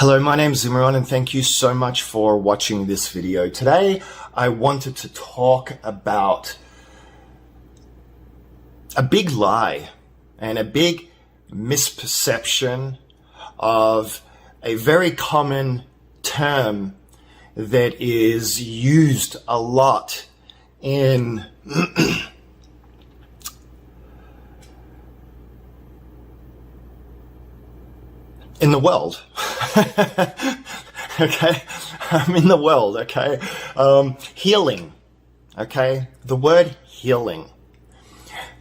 Hello, my name's Zimmaron and thank you so much for watching this video. Today, I wanted to talk about a big lie and a big misperception of a very common term that is used a lot in in the world. Okay, I'm in the world. Okay, healing. Okay, the word healing.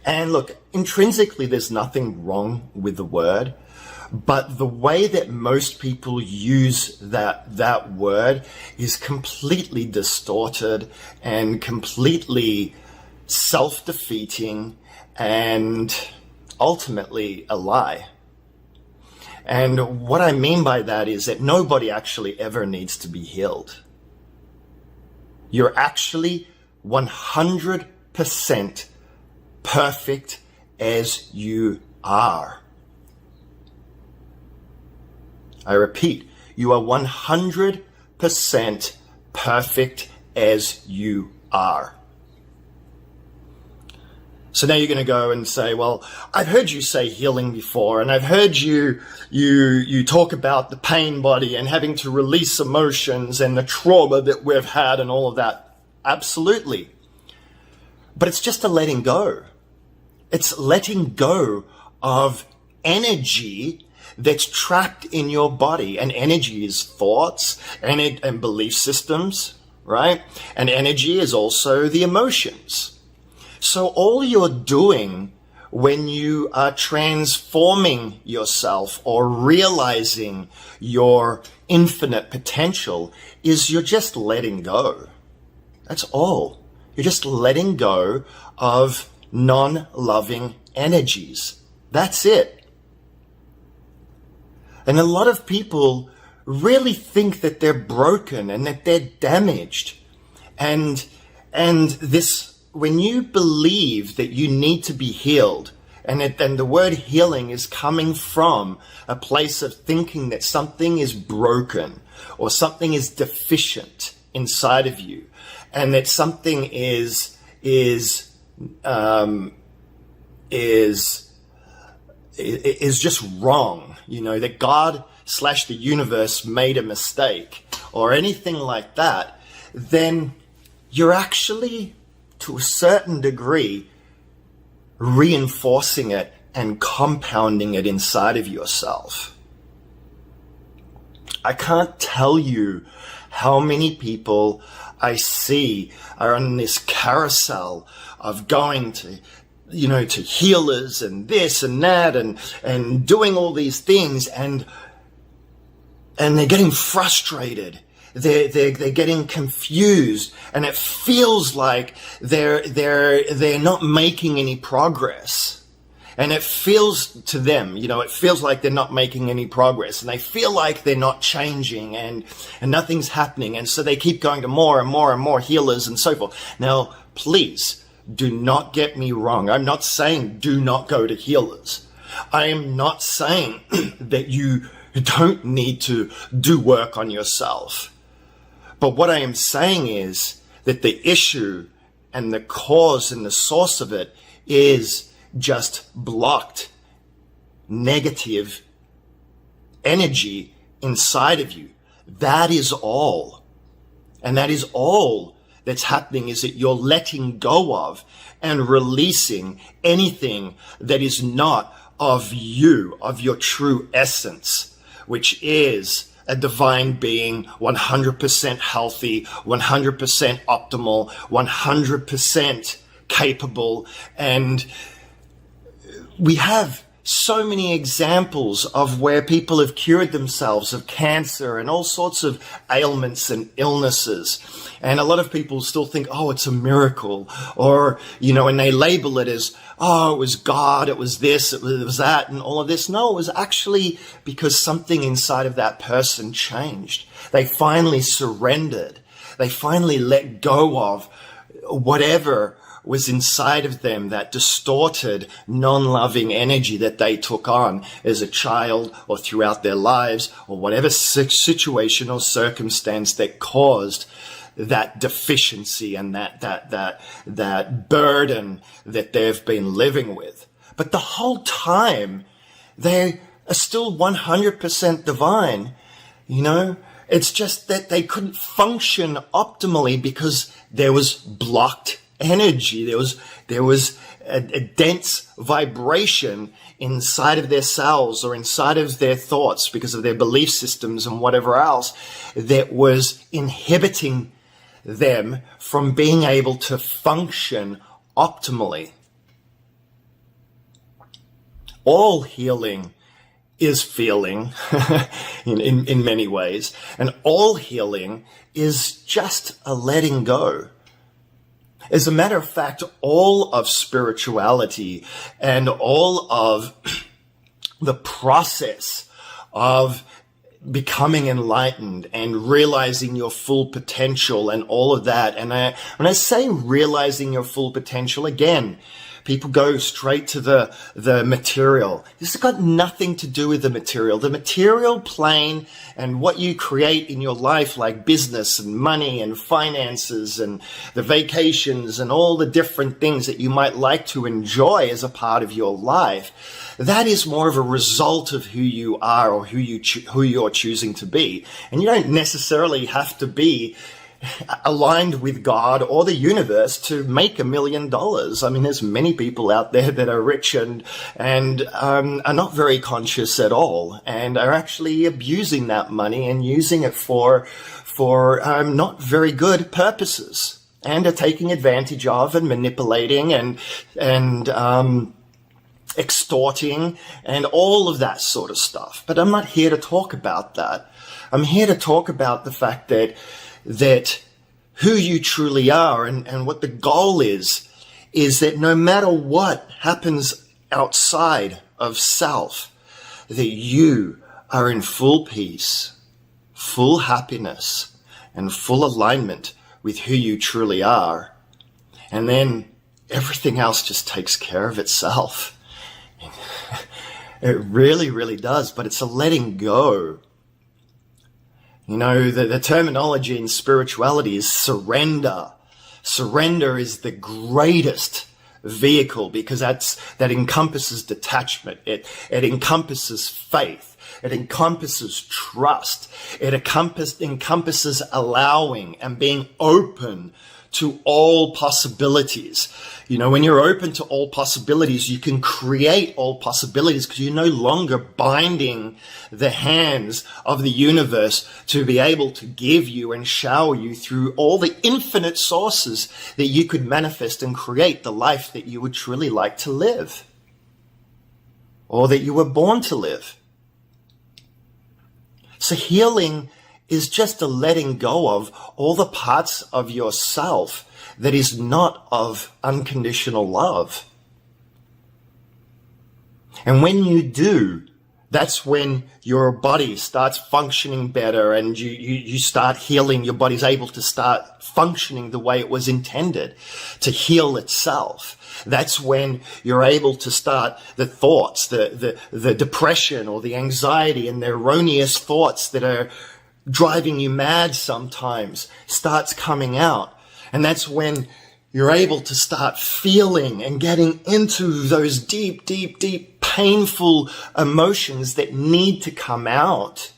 And look, intrinsically, there's nothing wrong with the word, but the way that most people use that word is completely distorted and completely self-defeating and ultimately a lie. And what I mean by that is that nobody actually ever needs to be healed. You're actually 100% perfect as you are. I repeat, you are 100% perfect as you are. So now you're going to go and say, well, I've heard you say healing before, and I've heard you talk about the pain body and having to release emotions and the trauma that we've had and all of that. Absolutely. But it's just a letting go. It's letting go of energy that's trapped in your body. And energy is thoughts and belief systems, right? And energy is also the emotions. So all you're doing when you are transforming yourself or realizing your infinite potential is you're just letting go. That's all. You're just letting go of non-loving energies. That's it. And a lot of people really think that they're broken and that they're damaged. And this, when you believe that you need to be healed, and the word healing is coming from a place of thinking that something is broken or something is deficient inside of you, and that something is just wrong, that God / the universe made a mistake or anything like that, then you're actually, to a certain degree, reinforcing it and compounding it inside of yourself. I can't tell you how many people I see are on this carousel of going to healers and this and that and doing all these things, and they're getting frustrated. They're getting confused, and it feels like they're not making any progress. And it feels to them, it feels like they're not making any progress, and they feel like they're not changing and nothing's happening. And so they keep going to more and more and more healers and so forth. Now, please do not get me wrong. I'm not saying do not go to healers. I am not saying that you don't need to do work on yourself. But what I am saying is that the issue and the cause and the source of it is just blocked negative energy inside of you. That is all. And that is all that's happening, is that you're letting go of and releasing anything that is not of you, of your true essence, which is a divine being, 100% healthy, 100% optimal, 100% capable. And we have so many examples of where people have cured themselves of cancer and all sorts of ailments and illnesses. And a lot of people still think, oh, it's a miracle. Or, and they label it as, oh, it was God, it was this, it was that, and all of this. No, it was actually because something inside of that person changed. They finally surrendered. They finally let go of whatever was inside of them, that distorted, non-loving energy that they took on as a child or throughout their lives, or whatever situation or circumstance that caused that deficiency and that burden that they've been living with. But the whole time, they are still 100% divine, you know? It's just that they couldn't function optimally because there was blocked energy. There was a dense vibration inside of their cells or inside of their thoughts because of their belief systems and whatever else that was inhibiting them from being able to function optimally. All healing is feeling in many ways, and all healing is just a letting go. As a matter of fact, all of spirituality and all of the process of becoming enlightened and realizing your full potential and all of that, and when I say realizing your full potential, again, people go straight to the material. This has got nothing to do with the material. The material plane and what you create in your life, like business and money and finances and the vacations and all the different things that you might like to enjoy as a part of your life, that is more of a result of who you are or who you're choosing to be. And you don't necessarily have to be aligned with God or the universe to make $1 million. I mean, there's many people out there that are rich and are not very conscious at all, and are actually abusing that money and using it for not very good purposes, and are taking advantage of and manipulating and extorting and all of that sort of stuff. But I'm not here to talk about that. I'm here to talk about the fact that who you truly are and what the goal is that no matter what happens outside of self, that you are in full peace, full happiness, and full alignment with who you truly are. And then everything else just takes care of itself. It really, really does, but it's a letting go. You know, the terminology in spirituality is surrender. Surrender is the greatest vehicle because that encompasses detachment. It encompasses faith. It encompasses trust. It encompasses allowing and being open to all possibilities. You know, when you're open to all possibilities, you can create all possibilities because you're no longer binding the hands of the universe to be able to give you and shower you through all the infinite sources that you could manifest and create the life that you would truly like to live, or that you were born to live. So healing is just a letting go of all the parts of yourself that is not of unconditional love. And when you do, that's when your body starts functioning better and you start healing. Your body's able to start functioning the way it was intended to heal itself. That's when you're able to start the thoughts, the depression or the anxiety and the erroneous thoughts that are driving you mad sometimes starts coming out. And that's when you're able to start feeling and getting into those deep, deep, deep, painful emotions that need to come out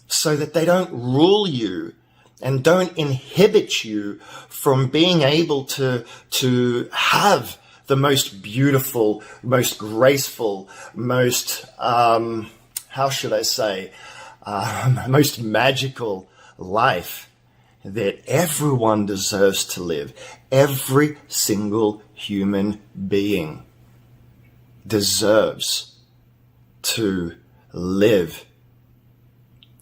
so that they don't rule you and don't inhibit you from being able to have the most beautiful, most graceful, most, most magical life that everyone deserves to live. Every single human being deserves to live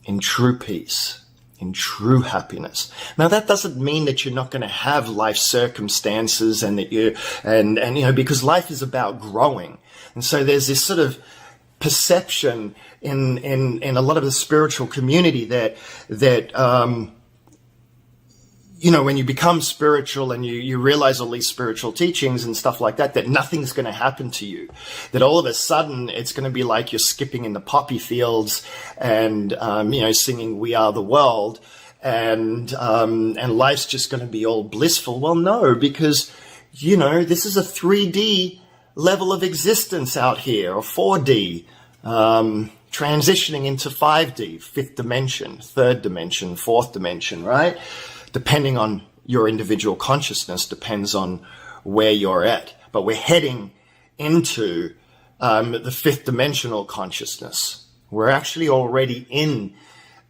in true peace, in true happiness. Now, that doesn't mean that you're not going to have life circumstances and that because life is about growing. And so there's this sort of perception in a lot of the spiritual community that when you become spiritual and you realize all these spiritual teachings and stuff like that, that nothing's going to happen to you, that all of a sudden it's going to be like you're skipping in the poppy fields and, singing We Are the World, and life's just going to be all blissful. Well, no, because, this is a 3D level of existence out here, or 4D, transitioning into 5D, fifth dimension, third dimension, fourth dimension, right? Depending on your individual consciousness, depends on where you're at. But we're heading into the fifth dimensional consciousness. We're actually already in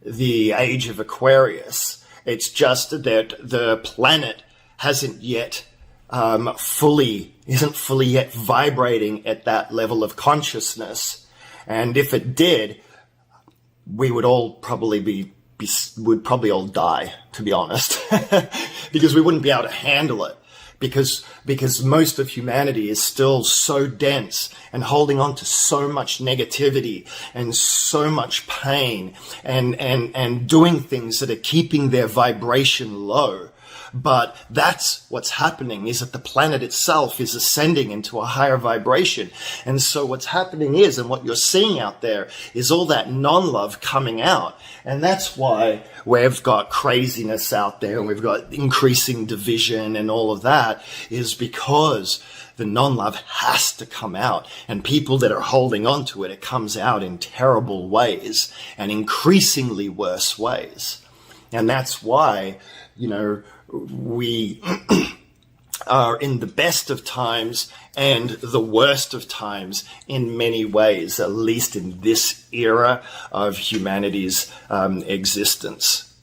the age of Aquarius. It's just that the planet hasn't yet isn't fully yet vibrating at that level of consciousness. And if it did, we would all probably would probably all die, to be honest, because we wouldn't be able to handle it, because most of humanity is still so dense and holding on to so much negativity and so much pain and doing things that are keeping their vibration low. But that's what's happening, is that the planet itself is ascending into a higher vibration. And so what's happening is, and what you're seeing out there, is all that non-love coming out. And that's why we've got craziness out there and we've got increasing division and all of that, is because the non-love has to come out. And people that are holding on to it, it comes out in terrible ways and increasingly worse ways. And that's why, we are in the best of times and the worst of times in many ways, at least in this era of humanity's existence.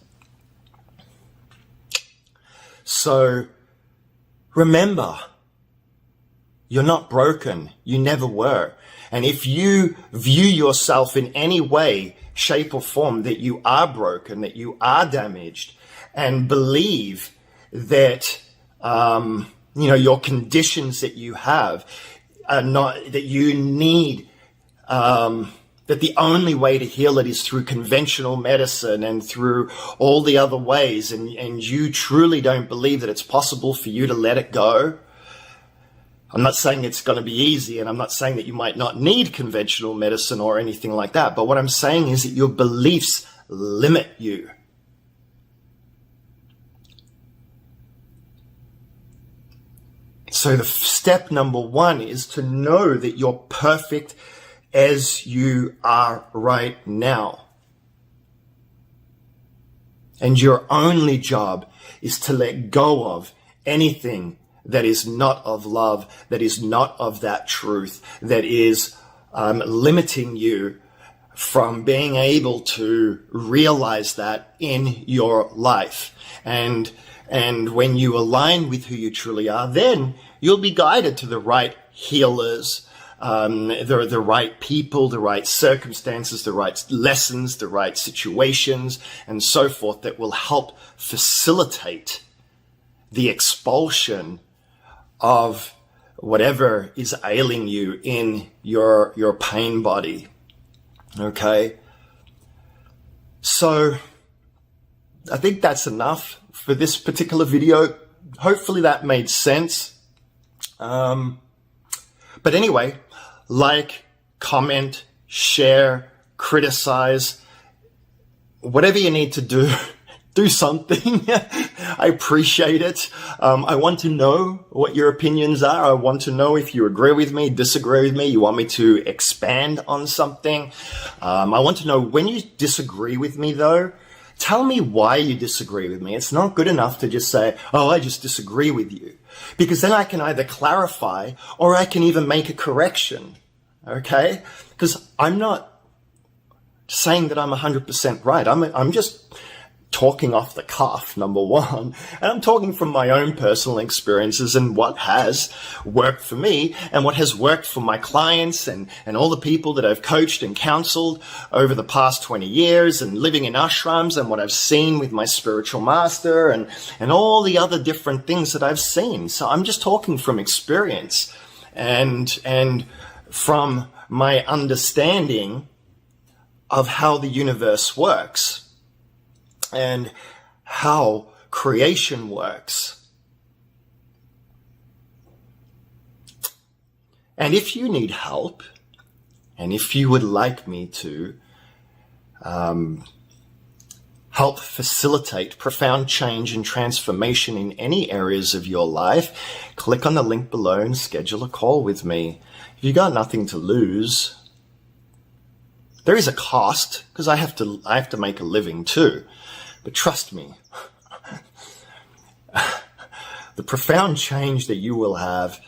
So remember, you're not broken. You never were. And if you view yourself in any way, shape or form that you are broken, that you are damaged, and believe that, your conditions that you have are not, that you need, that the only way to heal it is through conventional medicine and through all the other ways, and you truly don't believe that it's possible for you to let it go. I'm not saying it's going to be easy, and I'm not saying that you might not need conventional medicine or anything like that, but what I'm saying is that your beliefs limit you. So the step number one is to know that you're perfect as you are right now. And your only job is to let go of anything that is not of love, that is not of that truth, that is limiting you from being able to realize that in your life. And when you align with who you truly are, then you'll be guided to the right healers, the right people, the right circumstances, the right lessons, the right situations, and so forth, that will help facilitate the expulsion of whatever is ailing you in your pain body. Okay? So I think that's enough for this particular video. Hopefully that made sense. But anyway, like, comment, share, criticize, whatever you need to do, do something. I appreciate it. I want to know what your opinions are. I want to know if you agree with me, disagree with me, you want me to expand on something. I want to know when you disagree with me, though, tell me why you disagree with me. It's not good enough to just say, oh, I just disagree with you. Because then I can either clarify or I can even make a correction. Okay? Because I'm not saying that I'm 100% right. I'm just talking off the cuff, number one. And I'm talking from my own personal experiences and what has worked for me and what has worked for my clients and all the people that I've coached and counseled over the past 20 years and living in ashrams, and what I've seen with my spiritual master and all the other different things that I've seen. So I'm just talking from experience and from my understanding of how the universe works and how creation works. And if you need help, and if you would like me to help facilitate profound change and transformation in any areas of your life, click on the link below and schedule a call with me. If you got nothing to lose, there is a cost because I have to make a living too. But trust me, the profound change that you will have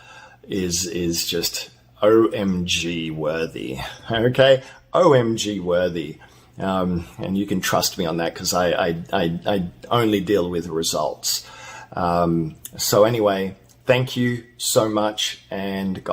is just OMG worthy. Okay, OMG worthy. And you can trust me on that because I only deal with results. So anyway, thank you so much, and God